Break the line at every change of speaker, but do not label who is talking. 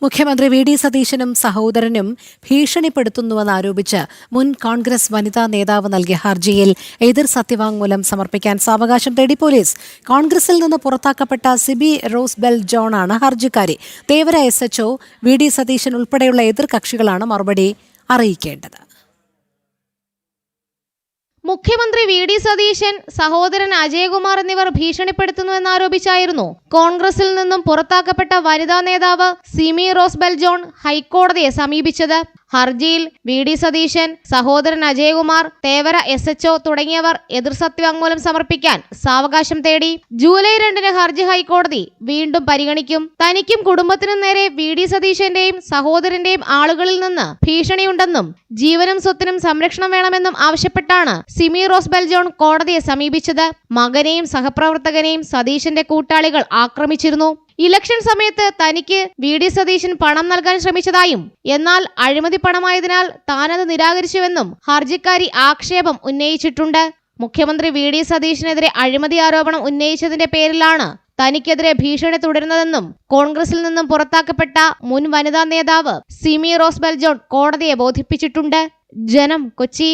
മുഖ്യമന്ത്രി വി.ഡി. സതീശനും സഹോദരനും ഭീഷണിപ്പെടുത്തുന്നുവെന്നാരോപിച്ച് മുൻ കോൺഗ്രസ് വനിതാ നേതാവ് നൽകിയ ഹർജിയിൽ എതിർ സത്യവാങ്മൂലം സമർപ്പിക്കാൻ സാവകാശം തേടി പോലീസ്. കോൺഗ്രസിൽ നിന്ന് പുറത്താക്കപ്പെട്ട സിബി റോസ്ബെൽ ജോണാണ് ഹർജിക്കാരി. Thevara SHO V D. സതീശൻ ഉൾപ്പെടെയുള്ള എതിർ കക്ഷികളാണ് മറുപടി അറിയിക്കേണ്ടത്.
മുഖ്യമന്ത്രി വി.ഡി. സതീശൻ, സഹോദരൻ അജയകുമാർ എന്നിവർ ഭീഷണിപ്പെടുത്തുന്നുവെന്നാരോപിച്ചായിരുന്നു കോൺഗ്രസിൽ നിന്നും പുറത്താക്കപ്പെട്ട വനിതാ നേതാവ് സിമി റോസ്ബെൽ ജോൺ ഹൈക്കോടതിയെ സമീപിച്ചത്. ഹർജിയിൽ വി.ഡി. സതീശൻ, സഹോദരൻ അജയകുമാർ, തേവര SHO തുടങ്ങിയവർ എതിർ സത്യവാങ്മൂലം സമർപ്പിക്കാൻ സാവകാശം തേടി. ജൂലൈ 2 ഹർജി ഹൈക്കോടതി വീണ്ടും പരിഗണിക്കും. തനിക്കും കുടുംബത്തിനും നേരെ വി.ഡി. സതീശന്റെയും സഹോദരന്റെയും ആളുകളിൽ നിന്ന് ഭീഷണിയുണ്ടെന്നും ജീവനും സ്വത്തിനും സംരക്ഷണം വേണമെന്നും ആവശ്യപ്പെട്ടാണ് സിമി റോസ്ബെൽ ജോൺ കോടതിയെ സമീപിച്ചത്. മകനെയും സഹപ്രവർത്തകനെയും സതീശന്റെ കൂട്ടാളികൾ ആക്രമിച്ചിരുന്നു. ഇലക്ഷൻ സമയത്ത് തനിക്ക് വി.ഡി. സതീശൻ പണം നൽകാൻ ശ്രമിച്ചതായും എന്നാൽ അഴിമതി പണമായതിനാൽ താനത് നിരാകരിച്ചുവെന്നും ഹർജിക്കാരി ആക്ഷേപം ഉന്നയിച്ചിട്ടുണ്ട്. മുഖ്യമന്ത്രി വി.ഡി. സതീശനെതിരെ അഴിമതി ആരോപണം ഉന്നയിച്ചതിന്റെ പേരിലാണ് തനിക്കെതിരെ ഭീഷണി തുടരുന്നതെന്നും കോൺഗ്രസിൽ നിന്നും പുറത്താക്കപ്പെട്ട മുൻ വനിതാ നേതാവ് സിമി റോസ്ബെൽ ജോൺ കോടതിയെ ബോധിപ്പിച്ചിട്ടുണ്ട്. ജനം, കൊച്ചി.